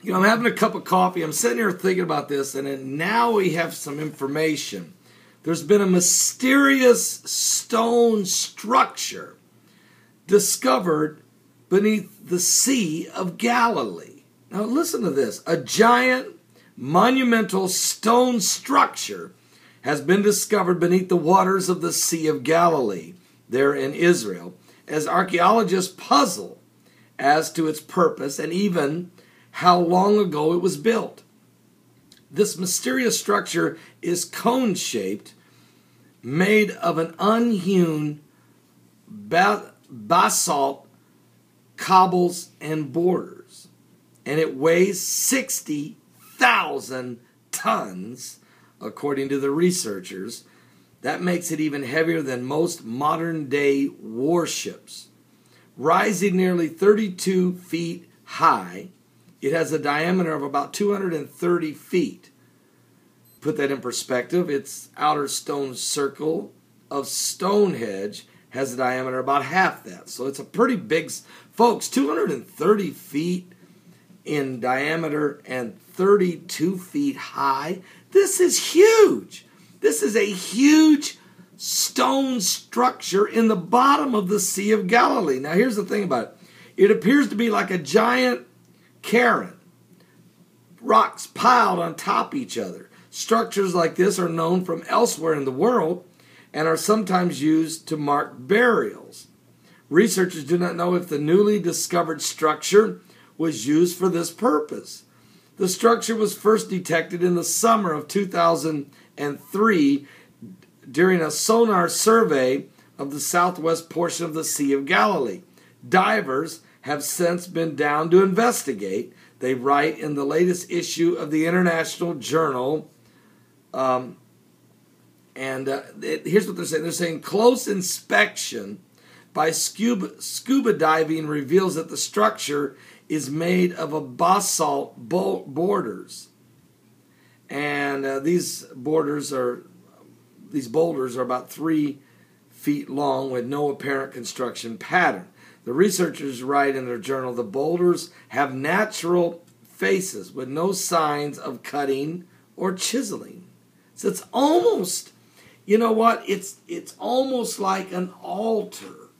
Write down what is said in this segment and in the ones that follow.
I'm having a cup of coffee. I'm sitting here thinking about this, and then now we have some information. There's been a mysterious stone structure discovered beneath the Sea of Galilee. Now listen to this. A giant, monumental stone structure has been discovered beneath the waters of the Sea of Galilee, there in Israel, as archaeologists puzzle as to its purpose and even how long ago it was built. This mysterious structure is cone-shaped, made of an unhewn basalt cobbles and borders, and it weighs 60,000 tons, according to the researchers. That makes it even heavier than most modern-day warships. Rising nearly 32 feet high, it has a diameter of about 230 feet. Put that in perspective, its outer stone circle of Stonehenge has a diameter about half that. So it's a pretty big, folks, 230 feet in diameter and 32 feet high. This is huge. This is a huge stone structure in the bottom of the Sea of Galilee. Now here's the thing about it. It appears to be like a giant cairn. Rocks piled on top of each other. Structures like this are known from elsewhere in the world and are sometimes used to mark burials. Researchers do not know if the newly discovered structure was used for this purpose. The structure was first detected in the summer of 2003 during a sonar survey of the southwest portion of the Sea of Galilee. Divers have since been down to investigate. They write in the latest issue of the International Journal. Here's what they're saying. They're saying close inspection by scuba diving reveals that the structure is made of a basalt boulders. And these boulders are about 3 feet long with no apparent construction pattern. The researchers write in their journal, the boulders have natural faces with no signs of cutting or chiseling. So it's almost, it's almost like an altar,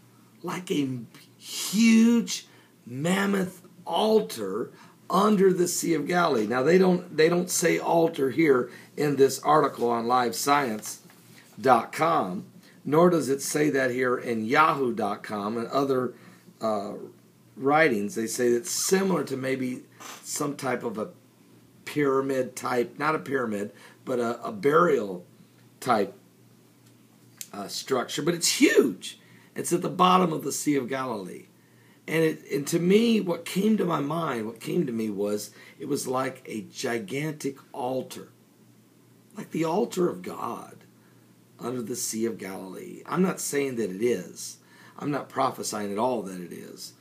like a huge mammoth altar under the Sea of Galilee. Now they don't say altar here in this article on livescience.com, nor does it say that here in yahoo.com and other writings. They say it's similar to maybe some type of a pyramid type, not a pyramid, but a burial type structure. But it's huge. It's at the bottom of the Sea of Galilee. And to me, what came to me was, it was like a gigantic altar. Like the altar of God under the Sea of Galilee. I'm not saying that it is. I'm not prophesying at all that it is,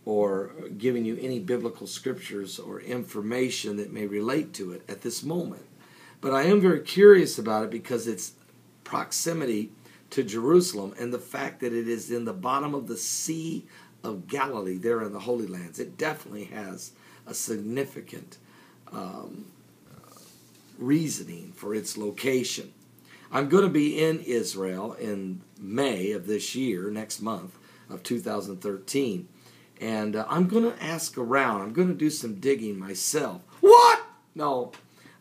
or giving you any biblical scriptures or information that may relate to it at this moment. But I am very curious about it because its proximity to Jerusalem and the fact that it is in the bottom of the Sea of Galilee, there in the Holy Lands. It definitely has a significant reasoning for its location. I'm going to be in Israel in May of this year, next month of 2013, and I'm going to ask around. I'm going to do some digging myself. What? No,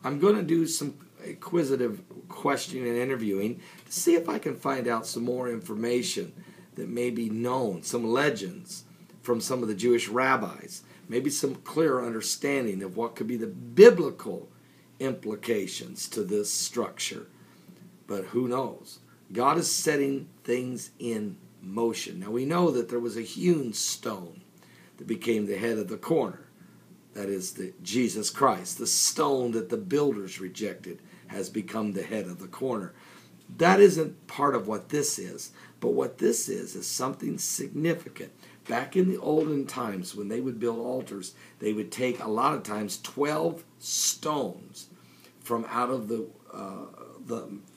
I'm going to do some inquisitive questioning and interviewing to see if I can find out some more information that may be known, some legends from some of the Jewish rabbis, maybe some clearer understanding of what could be the biblical implications to this structure. But who knows? God is setting things in motion. Now we know that there was a hewn stone that became the head of the corner. That is Jesus Christ. The stone that the builders rejected has become the head of the corner. That isn't part of what this is. But what this is something significant. Back in the olden times, when they would build altars, they would take, a lot of times, 12 stones from out of the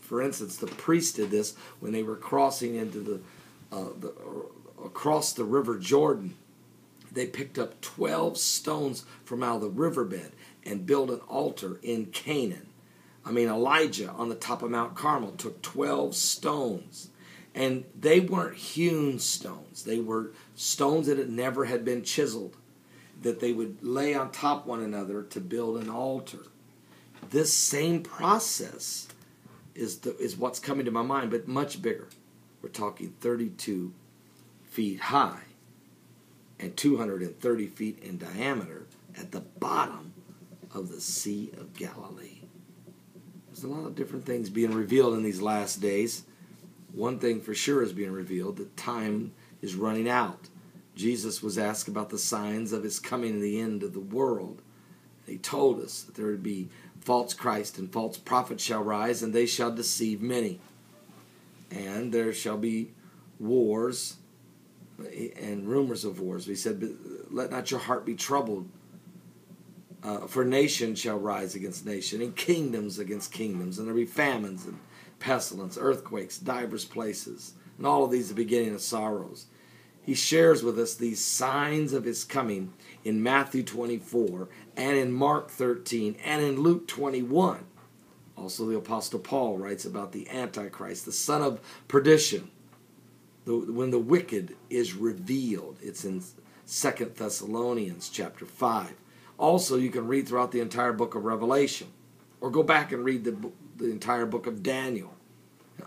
for instance, the priests did this when they were crossing into across the River Jordan They picked up 12 stones from out of the riverbed and built an altar in Canaan. I mean, Elijah on the top of Mount Carmel took 12 stones. And they weren't hewn stones. They were stones that never had been chiseled, that they would lay on top one another to build an altar. This same process is what's coming to my mind, but much bigger. We're talking 32 feet high and 230 feet in diameter at the bottom of the Sea of Galilee. There's a lot of different things being revealed in these last days. One thing for sure is being revealed, that time is running out. Jesus was asked about the signs of his coming in the end of the world. He told us that there would be false Christ and false prophets shall rise, and they shall deceive many. And there shall be wars and rumors of wars. He said, let not your heart be troubled. For nation shall rise against nation, and kingdoms against kingdoms, and there will be famines and pestilence, earthquakes, divers places, and all of these the beginning of sorrows. He shares with us these signs of his coming in Matthew 24 and in Mark 13 and in Luke 21. Also, the Apostle Paul writes about the Antichrist, the son of perdition, when the wicked is revealed. It's in 2 Thessalonians chapter 5. Also, you can read throughout the entire book of Revelation, or go back and read the entire book of Daniel.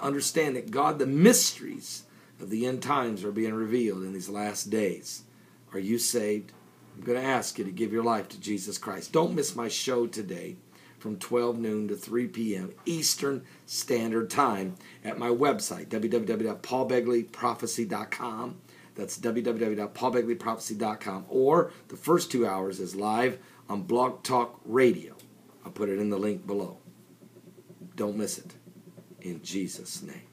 Understand that God, the mysteries of the end times are being revealed in these last days. Are you saved? I'm going to ask you to give your life to Jesus Christ. Don't miss my show today from 12 noon to 3 p.m. Eastern Standard Time at my website, www.paulbegleyprophecy.com. That's www.paulbegleyprophecy.com. Or the first 2 hours is live on Blog Talk Radio. I'll put it in the link below. Don't miss it. In Jesus' name.